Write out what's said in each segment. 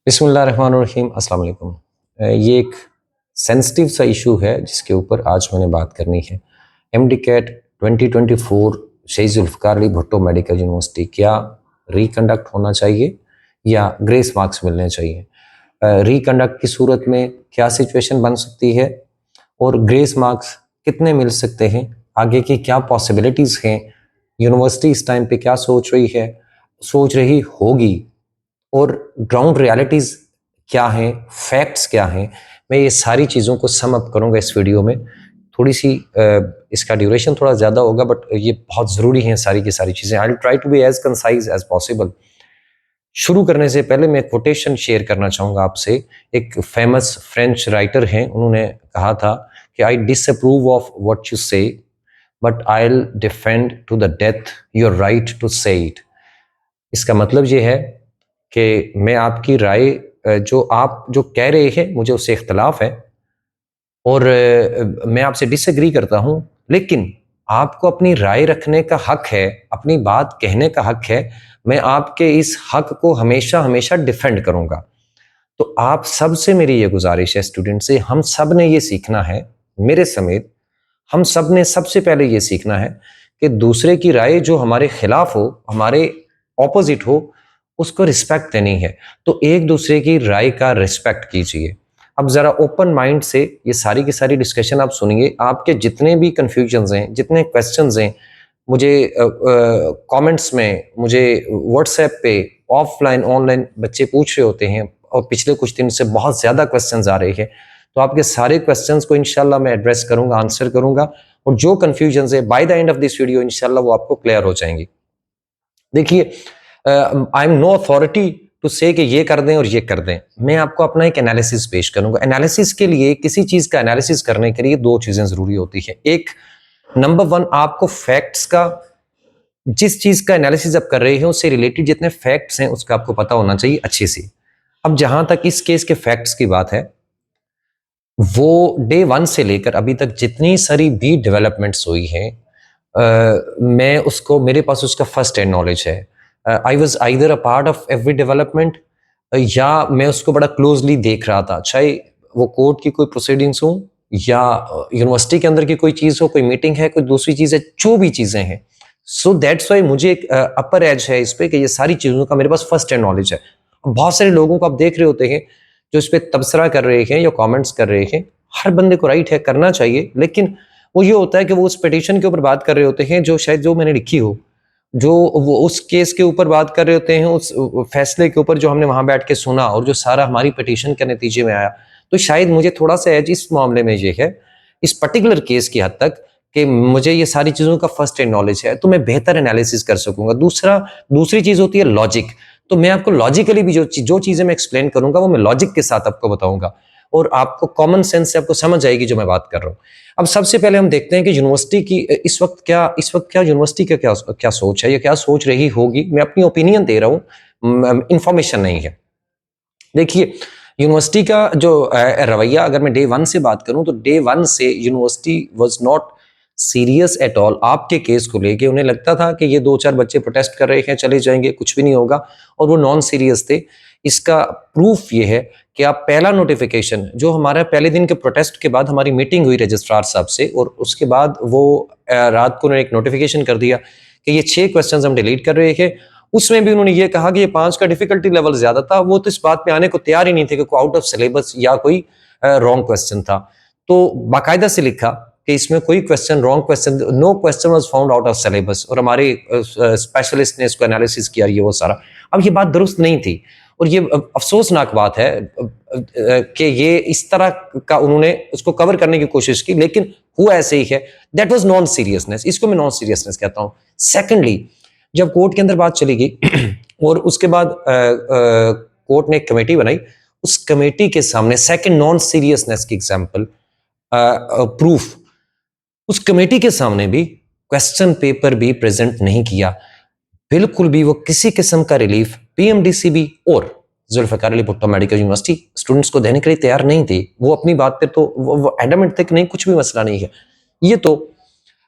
बिस्मिल्लाहिर्रहमानिर्रहीम अस्सलाम वालेकुम। ये एक सेंसिटिव सा इशू है जिसके ऊपर आज मैंने बात करनी है। एमडी कैट 2024 शहीद जुल्फ़िकार अली भुट्टो मेडिकल यूनिवर्सिटी क्या रिकंडक्ट होना चाहिए या ग्रेस मार्क्स मिलने चाहिए? रिकंडक्ट की सूरत में क्या सिचुएशन बन सकती है और ग्रेस मार्क्स कितने मिल सकते हैं? आगे की क्या पॉसिबिलिटीज़ हैं? यूनिवर्सिटी इस टाइम पे क्या सोच रही है, सोच रही होगी और ग्राउंड रियलिटीज़ क्या हैं, फैक्ट्स क्या हैं? मैं ये सारी चीज़ों को सम अप करूँगा इस वीडियो में। थोड़ी सी इसका ड्यूरेशन थोड़ा ज़्यादा होगा बट ये बहुत ज़रूरी हैं सारी की सारी चीज़ें। I will try to be as concise as possible. शुरू करने से पहले मैं कोटेशन शेयर करना चाहूँगा आपसे। एक फेमस फ्रेंच राइटर हैं, उन्होंने कहा था कि I disapprove of what you say but I will defend to the death your right to say it. इसका मतलब ये है कि मैं आपकी राय जो आप जो कह रहे हैं मुझे उससे इख्तलाफ है और मैं आपसे डिसएग्री करता हूँ, लेकिन आपको अपनी राय रखने का हक है, अपनी बात कहने का हक है। मैं आपके इस हक को हमेशा हमेशा डिफेंड करूँगा। तो आप सबसे मेरी ये गुजारिश है स्टूडेंट से, हम सब ने ये सीखना है, मेरे समेत हम सब ने सबसे पहले ये सीखना है कि दूसरे की राय जो हमारे खिलाफ हो, हमारे ऑपोजिट हो, उसको रिस्पेक्ट देनी है। तो एक दूसरे की राय का रिस्पेक्ट कीजिए। अब ज़रा ओपन माइंड से ये सारी की सारी डिस्कशन आप सुनिए। आपके जितने भी कन्फ्यूजन्स हैं, जितने क्वेश्चंस हैं, मुझे कमेंट्स में, मुझे व्हाट्सएप पे, ऑफलाइन ऑनलाइन बच्चे पूछ रहे होते हैं और पिछले कुछ दिन से बहुत ज़्यादा क्वेश्चंस आ रहे हैं। तो आपके सारे क्वेश्चंस को इंशाल्लाह मैं एड्रेस करूंगा, आंसर करूंगा और जो कन्फ्यूजन्स है by the end of this video इंशाल्लाह वो आपको क्लियर हो जाएंगी। देखिए, I am no authority to say कि ये कर दें और ये कर दें। मैं आपको अपना एक एनालिसिस पेश करूंगा। एनालिसिस के लिए, किसी चीज का एनालिसिस करने के लिए दो चीजें जरूरी होती है। एक, नंबर वन, आपको फैक्ट्स का, जिस चीज का एनालिसिस आप कर रहे हैं उससे रिलेटेड जितने फैक्ट्स हैं उसका आपको पता होना चाहिए अच्छे से। अब जहां तक इस केस के फैक्ट्स की बात है, वो डे वन से लेकर अभी तक जितनी सारी भी डेवलपमेंट्स हुई हैं, मैं उसको, मेरे पास उसका फर्स्ट हैंड नॉलेज है। I was either a part of every development या मैं उसको बड़ा क्लोजली देख रहा था, चाहे वो कोर्ट की कोई प्रोसीडिंग्स हो या यूनिवर्सिटी के अंदर की कोई चीज़ हो, कोई मीटिंग है, कोई दूसरी चीज़ है, जो भी चीज़ें हैं। सो दैट्स वाई मुझे एक अपर एज है इस पे कि ये सारी चीज़ों का मेरे पास फर्स्ट हैंड नॉलेज है। बहुत सारे लोगों को आप देख रहे होते हैं जो इस पर तबसरा कर रहे हैं या कमेंट्स कर रहे हैं। हर बंदे को राइट है, करना चाहिए, लेकिन वो ये होता है कि वो उस पिटीशन के ऊपर बात कर रहे होते हैं जो शायद जो मैंने लिखी हो, जो वो उस केस के ऊपर बात कर रहे होते हैं, उस फैसले के ऊपर जो हमने वहां बैठ के सुना और जो सारा हमारी पिटीशन के नतीजे में आया। तो शायद मुझे थोड़ा सा एज इस मामले में ये है, इस पर्टिकुलर केस की हद तक, कि मुझे ये सारी चीजों का फर्स्ट हैंड नॉलेज है, तो मैं बेहतर एनालिसिस कर सकूंगा। दूसरी चीज होती है लॉजिक। तो मैं आपको लॉजिकली भी जो चीजें मैं एक्सप्लेन करूंगा वो मैं लॉजिक के साथ आपको बताऊंगा और आपको कॉमन सेंस से आपको समझ आएगी जो मैं बात कर रहा हूँ। अब सबसे पहले हम देखते हैं कि यूनिवर्सिटी की इस वक्त क्या यूनिवर्सिटी का क्या सोच है या क्या सोच रही होगी। मैं अपनी ओपिनियन दे रहा हूँ, इंफॉर्मेशन नहीं है। देखिए, यूनिवर्सिटी का जो रवैया, अगर मैं डे वन से बात करूं तो डे वन से university was not serious at all आपके केस को लेके। उन्हें लगता था कि ये दो चार बच्चे प्रोटेस्ट कर रहे हैं, चले जाएंगे, कुछ भी नहीं होगा, और वो नॉन सीरियस थे। इसका प्रूफ ये है कि आप पहला नोटिफिकेशन जो हमारा पहले दिन के प्रोटेस्ट के बाद हमारी मीटिंग हुई रजिस्ट्रार साहब से, और उसके बाद वो रात को उन्होंने एक नोटिफिकेशन कर दिया कि ये 6 क्वेश्चन हम डिलीट कर रहे हैं। उसमें भी उन्होंने ये कहा कि ये 5 का डिफिकल्टी लेवल ज्यादा था। वो तो इस बात पे आने को तैयार ही नहीं थे कि कोई आउट ऑफ सिलेबस या कोई रॉन्ग क्वेश्चन था। तो बाकायदा से लिखा कि इसमें कोई question wrong question, no question was found out of syllabus, और हमारे स्पेशलिस्ट ने इसको एनालिसिस किया ये वो सारा। अब ये बात दुरुस्त नहीं थी और ये अफसोसनाक बात है कि ये इस तरह का उन्होंने उसको कवर करने की कोशिश की, लेकिन हुआ ऐसे ही है। दैट वाज नॉन सीरियसनेस, इसको मैं नॉन सीरियसनेस कहता हूँ। सेकेंडली, जब कोर्ट के अंदर बात चली गई और उसके बाद कोर्ट ने एक कमेटी बनाई, उस कमेटी के सामने सेकंड नॉन सीरियसनेस की एग्जांपल प्रूफ, उस कमेटी के सामने भी क्वेश्चन पेपर भी प्रेजेंट नहीं किया। बिल्कुल भी वो किसी किस्म का रिलीफ पीएमडीसीबी और Zulfikar Ali Bhutto medical university students को देने के लिए तैयार नहीं थी। वो अपनी बात पे तो वो एडमेंट थे कि नहीं, कुछ भी मसला नहीं है। ये तो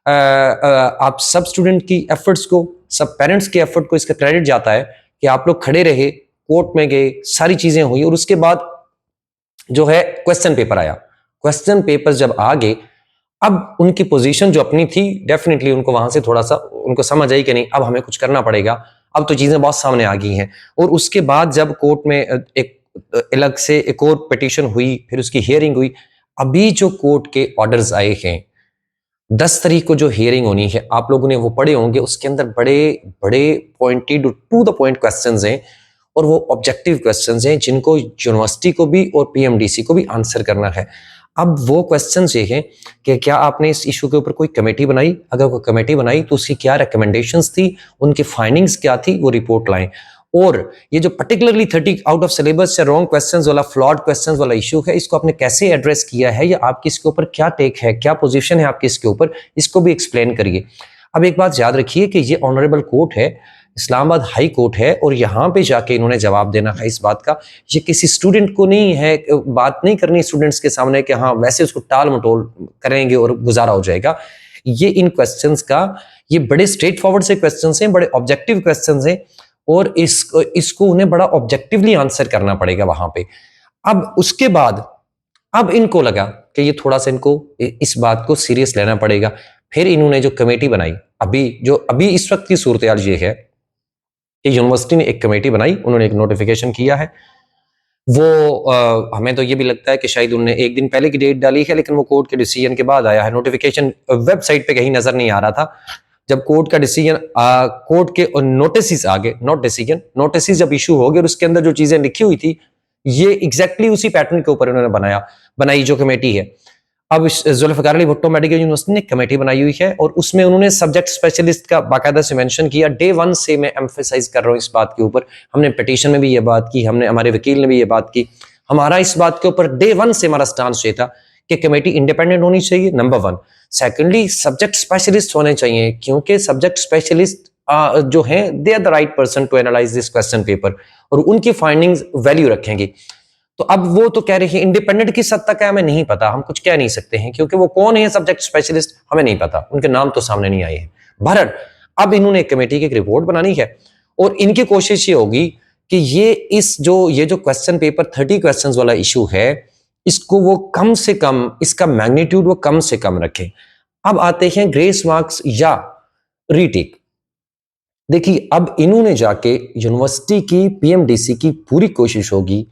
आप सब स्टूडेंट की एफर्ट्स को, सब पेरेंट्स के एफर्ट को इसका क्रेडिट जाता है कि आप लोग खड़े रहे, कोर्ट में गए, सारी चीजें हुई और उसके बाद जो है क्वेश्चन पेपर आया। क्वेश्चन पेपर जब आ गए, अब उनकी पोजीशन जो अपनी थी, डेफिनेटली उनको वहां से थोड़ा सा उनको समझ आई कि नहीं अब हमें कुछ करना पड़ेगा, अब तो चीजें बहुत सामने आ गई हैं। और उसके बाद जब कोर्ट में एक अलग से एक और पिटीशन हुई, फिर उसकी हियरिंग हुई। अभी जो कोर्ट के ऑर्डर्स आए हैं, 10 तारीख को जो हियरिंग होनी है, आप लोगों ने वो पढ़े होंगे, उसके अंदर बड़े बड़े pointed to the point questions हैं और वो ऑब्जेक्टिव क्वेश्चंस हैं जिनको यूनिवर्सिटी को भी और पीएमडीसी को भी आंसर करना है। अब वो क्वेश्चंस ये हैं कि क्या आपने इस इशू के ऊपर कोई कमेटी बनाई, अगर कोई कमेटी बनाई तो उसकी क्या रिकमेंडेशंस थी, उनकी फाइंडिंग्स क्या थी, वो रिपोर्ट लाएं। और ये जो पर्टिकुलरली 30 आउट ऑफ सिलेबस से रॉन्ग क्वेश्चंस वाला, फ्लॉड क्वेश्चंस वाला इशू है, इसको आपने कैसे एड्रेस किया है या आपकी इसके ऊपर क्या टेक है, क्या पोजीशन है आपकी इसके ऊपर, इसको भी एक्सप्लेन करिए। अब एक बात याद रखिए कि ये ऑनरेबल कोर्ट है, इस्लामाबाद हाई कोर्ट है, और यहाँ पे जाके इन्होंने जवाब देना है इस बात का। ये किसी स्टूडेंट को नहीं है, बात नहीं करनी स्टूडेंट्स के सामने कि हाँ वैसे उसको टाल मटोल करेंगे और गुजारा हो जाएगा। ये इन क्वेश्चंस का, ये बड़े स्ट्रेट फॉरवर्ड से क्वेश्चंस हैं, बड़े ऑब्जेक्टिव क्वेश्चंस हैं और इसको उन्हें बड़ा ऑब्जेक्टिवली आंसर करना पड़ेगा वहां पे। अब उसके बाद अब इनको लगा कि ये थोड़ा सा इनको इस बात को सीरियस लेना पड़ेगा। फिर इन्होंने जो कमेटी बनाई, अभी इस वक्त की सूरत हाल ये है कि यूनिवर्सिटी ने एक कमेटी बनाई, उन्होंने एक नोटिफिकेशन किया है। वो हमें तो ये भी लगता है कि शायद उन्होंने एक दिन पहले की डेट डाली है, लेकिन वो कोर्ट के डिसीजन के बाद आया है। नोटिफिकेशन वेबसाइट पे कहीं नजर नहीं आ रहा था। जब कोर्ट का डिसीजन, कोर्ट के नोटिस आ गए, नॉट डिसीजन, नोटिस जब इशू हो गए और उसके अंदर जो चीजें लिखी हुई थी, ये एग्जैक्टली उसी पैटर्न के ऊपर उन्होंने बनाई जो कमेटी है। अब जुल्फिकार अली भुट्टो मेडिकल यूनिवर्सिटी ने कमेटी बनाई हुई है और उसमें उन्होंने सब्जेक्ट स्पेशलिस्ट का बाकायदा से मेंशन किया। डे 1 से मैं एम्फेसाइज कर रहा हूं इस बात के ऊपर, हमने पिटीशन में भी ये बात की, हमने, हमारे वकील ने भी ये बात की, हमारा इस बात के ऊपर डे 1 से हमारा स्टांस ये था कि कमेटी इंडिपेंडेंट होनी चाहिए, नंबर 1। सेकेंडली, सब्जेक्ट स्पेशलिस्ट होने चाहिए, क्योंकि सब्जेक्ट स्पेशलिस्ट जो हैं, they are the right person to analyse this question paper और उनकी फाइंडिंग्स वैल्यू रखेंगे। तो अब वो तो कह रहे हैं इंडिपेंडेंट की सत्ता क्या, हमें नहीं पता, हम कुछ कह नहीं सकते हैं, क्योंकि वो कौन है सब्जेक्ट स्पेशलिस्ट हमें नहीं पता, उनके नाम तो सामने नहीं आए हैं। भारत, अब इन्होंने एक कमेटी की एक रिपोर्ट बनानी है और इनकी कोशिश ये होगी कि ये जो क्वेश्चन पेपर 30 क्वेश्चंस वाला इशू है, इसको वो कम से कम, इसका मैग्नीट्यूड वो कम से कम रखें। अब आते हैं ग्रेस मार्क्स या रीटेक। देखिए, अब इन्होंने जाके यूनिवर्सिटी की, पीएमडीसी की पूरी कोशिश होगी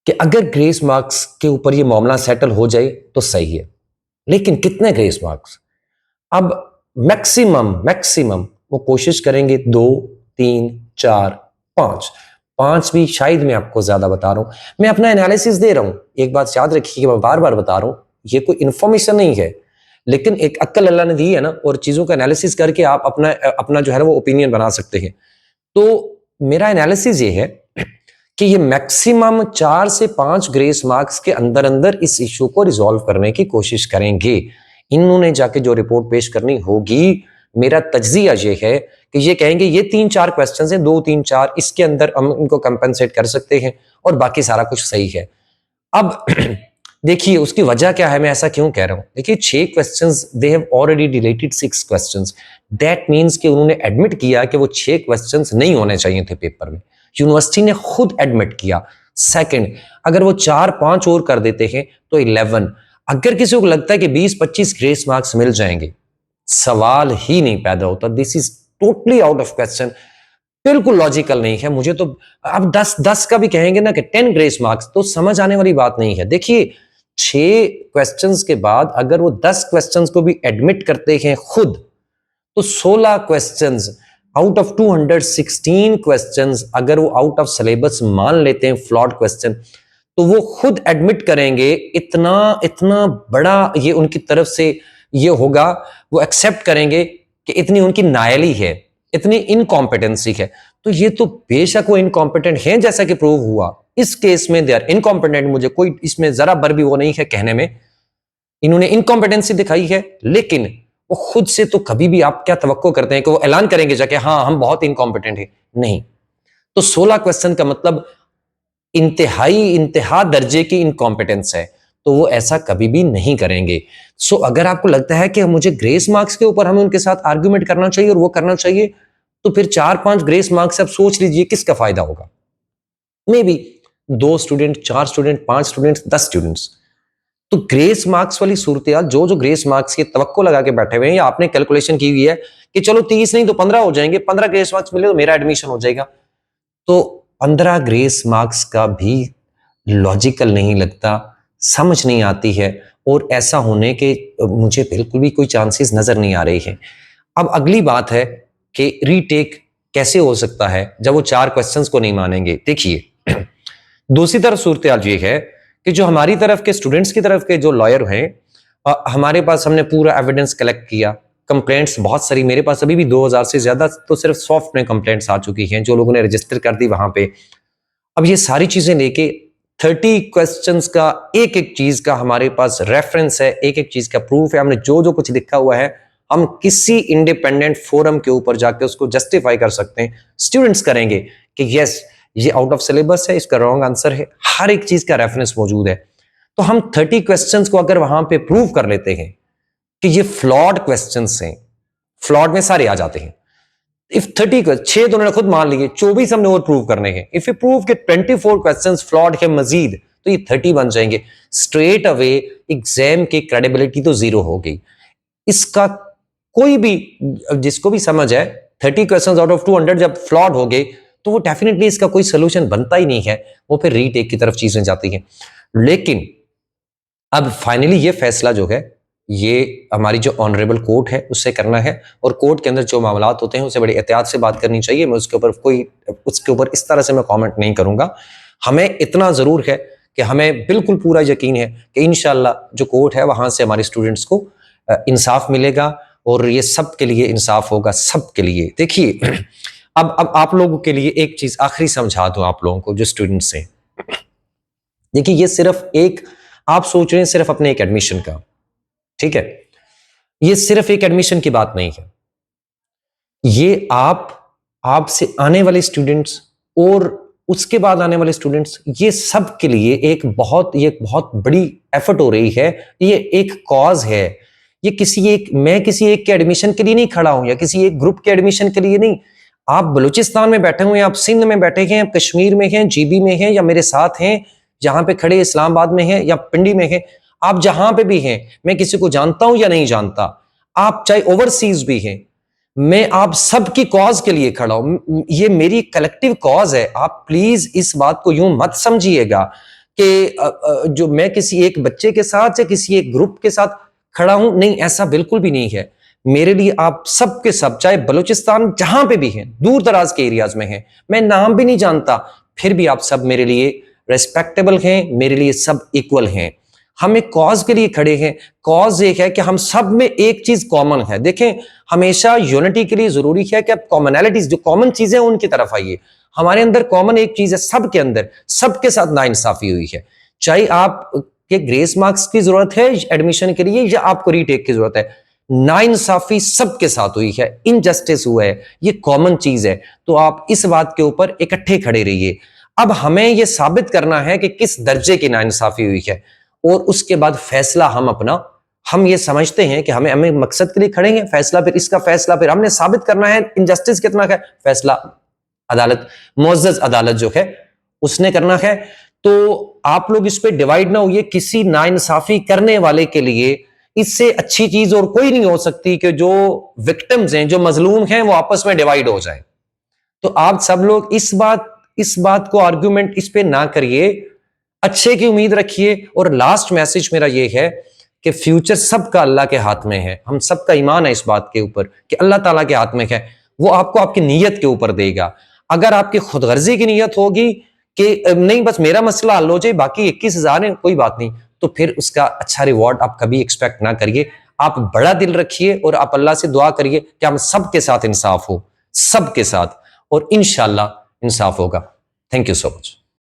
कि अगर ग्रेस मार्क्स के ऊपर ये मामला सेटल हो जाए तो सही है, लेकिन कितने ग्रेस मार्क्स? अब मैक्सिमम वो कोशिश करेंगे 2, 3, 4, 5। 5 भी शायद, मैं आपको ज्यादा बता रहा हूं, मैं अपना एनालिसिस दे रहा हूं। एक बात याद रखिए, मैं बार बार बता रहा हूं, ये कोई इंफॉर्मेशन नहीं है, लेकिन एक अक्ल अल्लाह ने दी है ना, और चीजों का एनालिसिस करके आप अपना जो है ना वो ओपिनियन बना सकते हैं। तो मेरा एनालिसिस ये है कि ये मैक्सिमम 4 से 5 ग्रेस मार्क्स के अंदर अंदर इस इशू को रिजॉल्व करने की कोशिश करेंगे। इन्होंने जाके जो रिपोर्ट पेश करनी होगी, मेरा तज्जिया ये है कि ये कहेंगे ये 3-4 क्वेश्चन हैं, 2-3-4 इसके अंदर हम इनको कंपेंसेट कर सकते हैं और बाकी सारा कुछ सही है। अब देखिए उसकी वजह क्या है, मैं ऐसा क्यों कह रहा हूं। देखिए 6 questions, they have already deleted 6 questions. That means कि उन्होंने एडमिट किया कि वो 6 क्वेश्चंस नहीं होने चाहिए थे पेपर में, यूनिवर्सिटी ने खुद एडमिट किया। सेकंड, अगर वो 4-5 और कर देते हैं तो 11। अगर किसी को लगता है कि 20-25 ग्रेस मार्क्स मिल जाएंगे, सवाल ही नहीं पैदा होता। This is totally out of question, बिल्कुल लॉजिकल नहीं है। मुझे तो अब 10 का भी कहेंगे ना कि 10 ग्रेस मार्क्स, तो समझ आने वाली बात नहीं है। देखिए 6 क्वेश्चंस के बाद अगर वो 10 क्वेश्चंस को भी एडमिट करते हैं खुद, तो 16 क्वेश्चंस आउट ऑफ 216 क्वेश्चंस अगर वो आउट ऑफ सिलेबस मान लेते हैं फ्लॉड क्वेश्चन, तो वो खुद एडमिट करेंगे। इतना बड़ा ये उनकी तरफ से ये होगा, वो एक्सेप्ट करेंगे कि इतनी उनकी नायली है, इतनी इनकॉम्पिटेंसी है। तो ये तो बेशक वो इनकॉम्पिटेंट हैं जैसा कि प्रूव हुआ, इस केस में दे आर इनकॉम्पिटेंट, मुझे कोई इसमें जरा भर भी वो नहीं है कहने में, इन्होंने इनकॉम्पिटेंसी दिखाई है। लेकिन वो खुद से तो कभी भी, आप क्या तवक्को करते हैं कि वो ऐलान करेंगे जाके हाँ हम बहुत इनकॉम्पिटेंट हैं? नहीं। तो 16 क्वेश्चन का मतलब इंतहा दर्जे की इनकॉम्पिटेंस है, तो वो ऐसा कभी भी नहीं करेंगे। सो अगर आपको लगता है कि मुझे ग्रेस मार्क्स के ऊपर हमें उनके साथ आर्ग्यूमेंट करना चाहिए और वो करना चाहिए, तो फिर 4-5 ग्रेस मार्क्स आप सोच लीजिए किसका फायदा होगा। May be 2 student, 4 student, 5 students, 10 students. तो ग्रेस मार्क्स वाली सूरत जो ग्रेस मार्क्स की तवक्को लगा के बैठे हुए हैं, या आपने कैलकुलेशन की हुई है कि चलो 30 नहीं तो 15 हो जाएंगे, 15 ग्रेस मार्क्स मिले तो मेरा एडमिशन हो जाएगा, तो 15 ग्रेस मार्क्स का भी लॉजिकल नहीं लगता, समझ नहीं आती है, और ऐसा होने के मुझे बिल्कुल भी कोई चांसेस नजर नहीं आ रही है। अब अगली बात है कि रीटेक कैसे हो सकता है जब वो 4 क्वेश्चंस को नहीं मानेंगे। देखिए दूसरी तरफ सूरत हाल ये है कि जो हमारी तरफ के स्टूडेंट्स की तरफ के जो लॉयर हैं, हमारे पास हमने पूरा एविडेंस कलेक्ट किया, कंप्लेंट्स बहुत सारी मेरे पास अभी भी 2000 से ज्यादा तो सिर्फ सॉफ्ट में कंप्लेंट्स आ चुकी हैं जो लोगों ने रजिस्टर कर दी वहां पे। अब ये सारी चीजें लेके 30 क्वेश्चंस का एक एक चीज का हमारे पास रेफरेंस है, एक एक चीज का प्रूफ है, हमने जो जो कुछ लिखा हुआ है हम किसी इंडिपेंडेंट फोरम के ऊपर जाके उसको जस्टिफाई कर सकते हैं। स्टूडेंट्स करेंगे कि यस ये आउट ऑफ सिलेबस है, इसका रॉन्ग आंसर है, हर एक चीज का रेफरेंस मौजूद है। तो हम 30 क्वेश्चंस को अगर वहां पे प्रूव कर लेते हैं कि ये फ्लॉड क्वेश्चंस हैं, फ्लॉड में सारे आ जाते हैं। इफ 30 6 तो उन्होंने खुद मान लिए, 24 हमने और प्रूव करने हैं। इफ यू प्रूव कि 24 क्वेश्चंस फ्लॉड है मजीद, तो ये 30 बन जाएंगे। स्ट्रेट अवे एग्जाम की क्रेडिबिलिटी तो जीरो हो गई। इसका कोई भी जिसको भी समझ है 30 क्वेश्चंस आउट ऑफ 200 जब फ्लॉड हो गए तो वो डेफिनेटली इसका कोई सोल्यूशन बनता ही नहीं है, वो फिर रीटेक की तरफ चीजें जाती हैं। लेकिन अब फाइनली ये फैसला जो है ये हमारी जो ऑनरेबल कोर्ट है उससे करना है, और कोर्ट के अंदर जो मामलात होते हैं उससे बड़ी एहतियात से बात करनी चाहिए। मैं उसके ऊपर इस तरह से मैं कमेंट नहीं करूंगा। हमें इतना जरूर है कि हमें बिल्कुल पूरा यकीन है कि इंशाल्लाह जो कोर्ट है वहां से हमारे स्टूडेंट्स को इंसाफ मिलेगा, और ये सब के लिए इंसाफ होगा, सब के लिए। देखिए अब आप लोगों के लिए एक चीज आखिरी समझा दूं आप लोगों को जो स्टूडेंट्स हैं। देखिए ये सिर्फ एक, आप सोच रहे हैं सिर्फ अपने एक एडमिशन का, ठीक है, ये सिर्फ एक एडमिशन की बात नहीं है, ये आपसे आने वाले स्टूडेंट्स और उसके बाद आने वाले स्टूडेंट्स, ये सब के लिए एक बहुत बड़ी एफर्ट हो रही है। ये एक कॉज है, ये मैं किसी एक के एडमिशन के लिए नहीं खड़ा हूं, या किसी एक ग्रुप के एडमिशन के लिए नहीं। आप बलूचिस्तान में बैठे हुए हैं, आप सिंध में बैठे हैं, आप कश्मीर में हैं, जीबी में हैं, या मेरे साथ हैं जहां पे खड़े, इस्लामाबाद में हैं या पिंडी में हैं, आप जहां पे भी हैं, मैं किसी को जानता हूं या नहीं जानता, आप चाहे ओवरसीज भी हैं, मैं आप सबकी कॉज के लिए खड़ा हूं। ये मेरी कलेक्टिव कॉज है। आप प्लीज इस बात को यूं मत समझिएगा कि जो मैं किसी एक बच्चे के साथ या किसी एक ग्रुप के साथ खड़ा हूं, नहीं, ऐसा बिल्कुल भी नहीं है। मेरे लिए आप सब के सब, चाहे बलूचिस्तान जहां पे भी हैं, दूर दराज के एरियाज में हैं, मैं नाम भी नहीं जानता, फिर भी आप सब मेरे लिए रेस्पेक्टेबल हैं, मेरे लिए सब इक्वल हैं। हम एक कॉज के लिए खड़े हैं। कॉज एक है कि हम सब में एक चीज कॉमन है। देखें, हमेशा यूनिटी के लिए जरूरी है कि आप कॉमनैलिटीज, जो कॉमन चीजें उनकी तरफ आइए। हमारे अंदर कॉमन एक चीज है, सबके अंदर, सबके साथ नाइंसाफी हुई है। चाहे आप के ग्रेस मार्क्स की जरूरत है एडमिशन के लिए या आपको रीटेक की जरूरत है, नाइंसाफी सबके साथ हुई है, इनजस्टिस हुआ है, ये कॉमन चीज है। तो आप इस बात के ऊपर इकट्ठे खड़े रहिए। अब हमें यह साबित करना है कि किस दर्जे की नाइंसाफी हुई है, और उसके बाद फैसला हम ये समझते हैं कि हमें मकसद के लिए खड़े हैं, फैसला फिर हमने साबित करना है इनजस्टिस कितना है, फैसला अदालत, मुअज़्ज़ज़ अदालत जो है उसने करना है। तो आप लोग इस पे डिवाइड ना होइए। किसी नाइंसाफी करने वाले के लिए इससे अच्छी चीज और कोई नहीं हो सकती कि जो विक्टिम्स हैं, जो मजलूम हैं, वो आपस में डिवाइड हो जाएं। तो आप सब लोग इस बात को आर्गुमेंट इस पे ना करिए, अच्छे की उम्मीद रखिए। और लास्ट मैसेज मेरा ये है कि फ्यूचर सबका अल्लाह के हाथ में है। हम सबका ईमान है इस बात के ऊपर कि अल्लाह ताला के हाथ में है, वो आपको आपकी नीयत के ऊपर देगा। अगर आपकी खुदगर्जी की नीयत होगी कि नहीं बस मेरा मसला हल हो जाए, बाकी 21,000 है, कोई बात नहीं, तो फिर उसका अच्छा रिवॉर्ड आप कभी एक्सपेक्ट ना करिए। आप बड़ा दिल रखिए और आप अल्लाह से दुआ करिए कि हम सबके साथ इंसाफ हो, सबके साथ, और इंशाल्लाह इंसाफ होगा। Thank you so much.